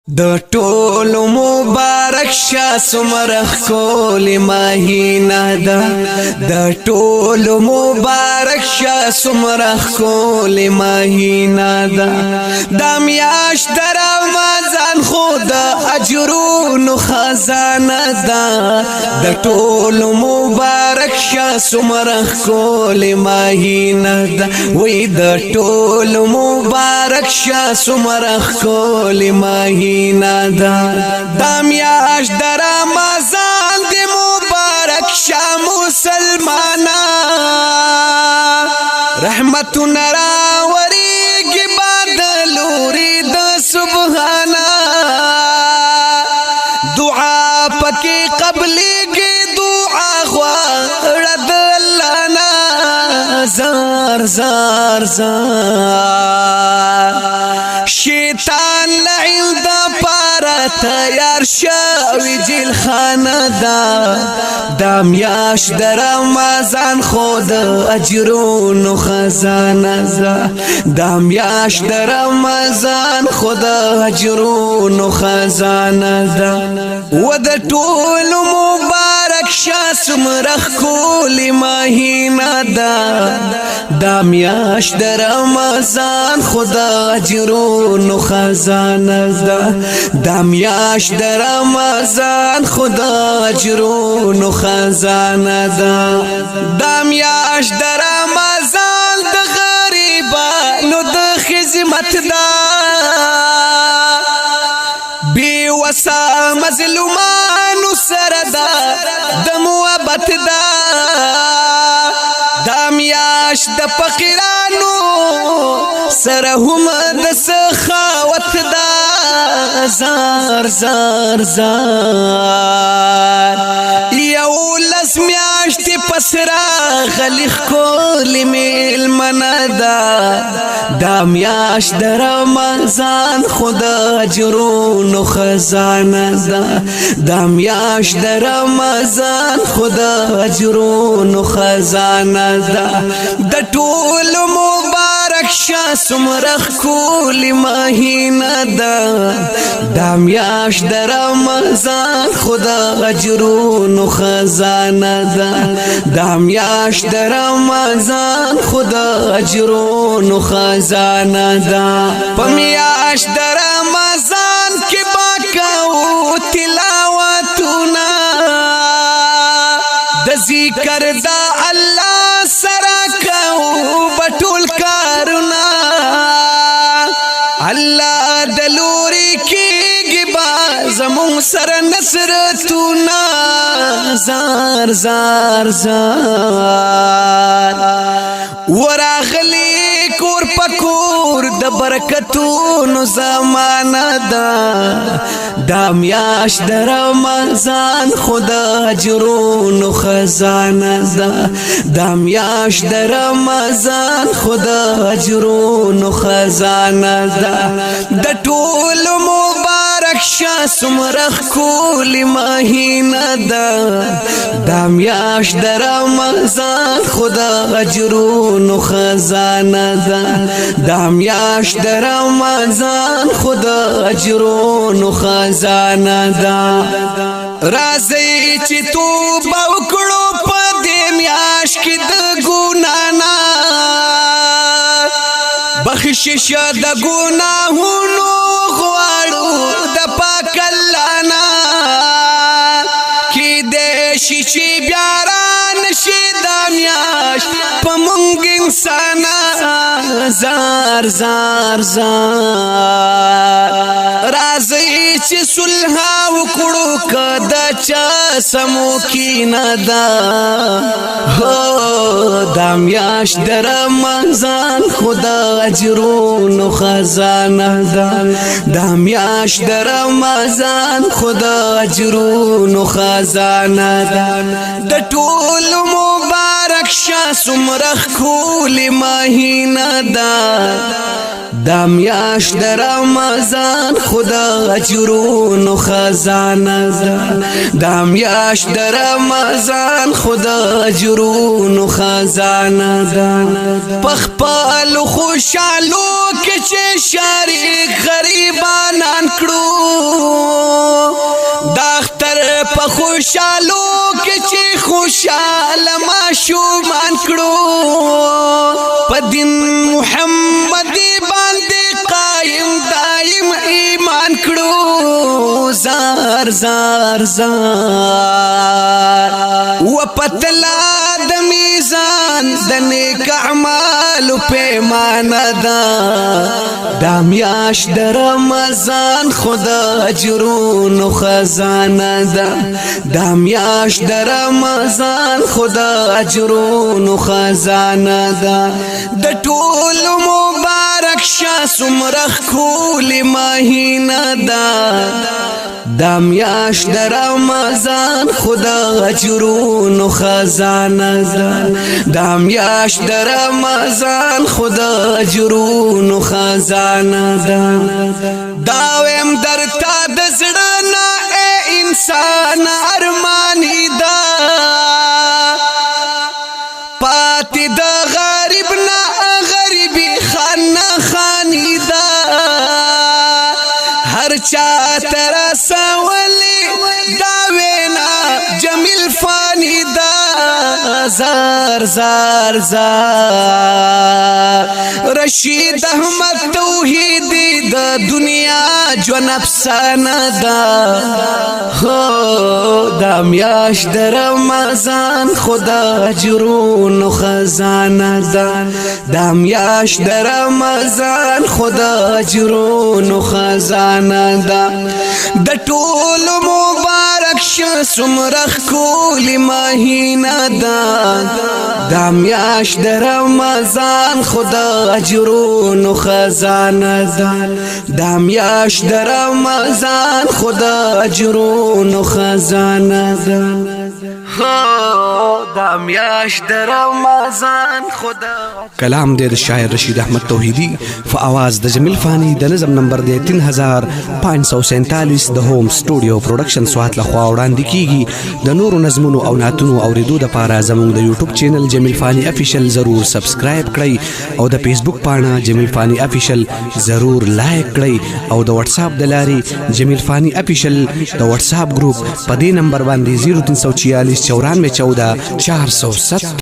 د ټولو مبارک شه سمره خول مهینه ده د ټولو مبارک شه سمره خول مهینه ده د میاشت د رمضان خود اجرونو خزانه ده د ټولو مبارک شه سمره خول مهینه ده وې د ټولو مبارک شه سمره خول مهینه دا میاشت د رمضان دی مبارک شه مسلمانا رحمتنا راوریږي بدلوري د سبحانا دعا پکې قبلېږي دعا غواړه د الله نه زار زار زار شیطان لعین دا پارا تیار شوی جیل خانه دا دا میاش در رمضان خود اجرون خزانه دا میاش در رمضان خود اجرون خزانه دا و دا طول مبارک شاسم رخ کولی مهینه دا دا میاش در رمضان خود اجرون خزانه دا میاش در رمضان خدا اجرون خزانه دا میاش در رمضان د غریبانو د خدمت دا بی وسا مظلومانو سره د محبت دا میاش د فقیرانو سره هم د سخاوت دا زار زار زار یو لس میاشتې پسرا غلیخ کولی میلمنه دا میاش د رمضان خدا اجرون خزانه دا میاش د رمضان خدا اجرون خزانه د ټول مبارک شه سمره ښکلې مهینه دا میاش د رمضان خدا اجرون خزانه دا میاش د رمضان خدا اجرون خزانه په میاش د رمضان کې باکو تلاوتونه د ذکر د الله سره کو بټول کارونه الله دلوري کېږي با زمون سره نصرتونه زار زار زار وراغلی کور پکور د برکتونو زمانه دا میاش د رمضان خدا اجرون خزانه دا میاش د رمضان خدا اجرون خزانه د ټول مبارک شه سمره ښکلې مهینه دا میاش د رمضان خدا اجرون خزانه دا میاش د رمضان خدا اجرون خزانه راځي چې توبه وکړو په دې میاش کې د ګناه نه بخشش د ګناهونو غواړو د پاک الله نه کې دې شي چې بیا رانشي د میاش په مونږ انسان زار زار زار راځي چې صلح وکړو کدا چا سمو کینه دا میاش د رمضان خدا اجرون خزانه دا میاش د رمضان خدا اجرون خزانه د ټول مبارک شه سمره ښکلې مهینه دا میاشت د رمضان خدا اجرونو خزانه ده دا میاشت د رمضان خدا اجرونو خزانه ده پخپل خوشالو کې چې شریک غریبانان کړو دا اختر په خوشالو کې چې خوشاله ماشومان کړو په دین محمدي باندې قائم دائم ایمان کړو زار زار زار و پتلا د میزان د نیک اعمالو پیمانه ده دا میاشت د رمضان خدا اجرونو خزانه ده دا میاشت د رمضان خدا اجرونو خزانه ده د ټول مبارک شه څومره ښکلې مهینه ده دا میاشت د رمضان خدا اجرونو خزانه ده دا میاشت د رمضان خدا اجرونو خزانه ده دا ویم درته د زړه نه ای انسان ارمانی ده پاتې د غریب نه غریبي خانه خانی ده هر چا تر سوالي دا وینا جمیل فانی دا زار زار زار رشید احمد توحیدی دا دنیا جوان افسانه دا دا میاشت د رمضان خدا اجرونو خزانه ده دا میاشت د رمضان خدا اجرونو خزانه ده د ټول مبارک شه څومره ښکلې مهینه ده دا میاشت د رمضان خدا اجرونو خزانه ده دا میاشت د رمضان خدا اجرونو خزانه ده دا میاشت د رمضان خدا کلام دے شاعر رشید احمد توحیدی فآواز د جمیل فانی د نظم نمبر دے 3547 د ہوم سٹوڈیو پروڈکشن سوات لخوا وړاندې کیږي د نورو نظمونو او نعتونو اوریدو د پاره زموږ د یوټیوب چینل جمیل فانی افیشل ضرور سبسکرایب کړئ او د فیسبوک پاڼه جمیل فانی افیشل ضرور لایک کړئ او د واتس اپ د لارې جمیل فانی افیشل د واتس اپ ګروپ په دې نمبر باندې 0346 9414 407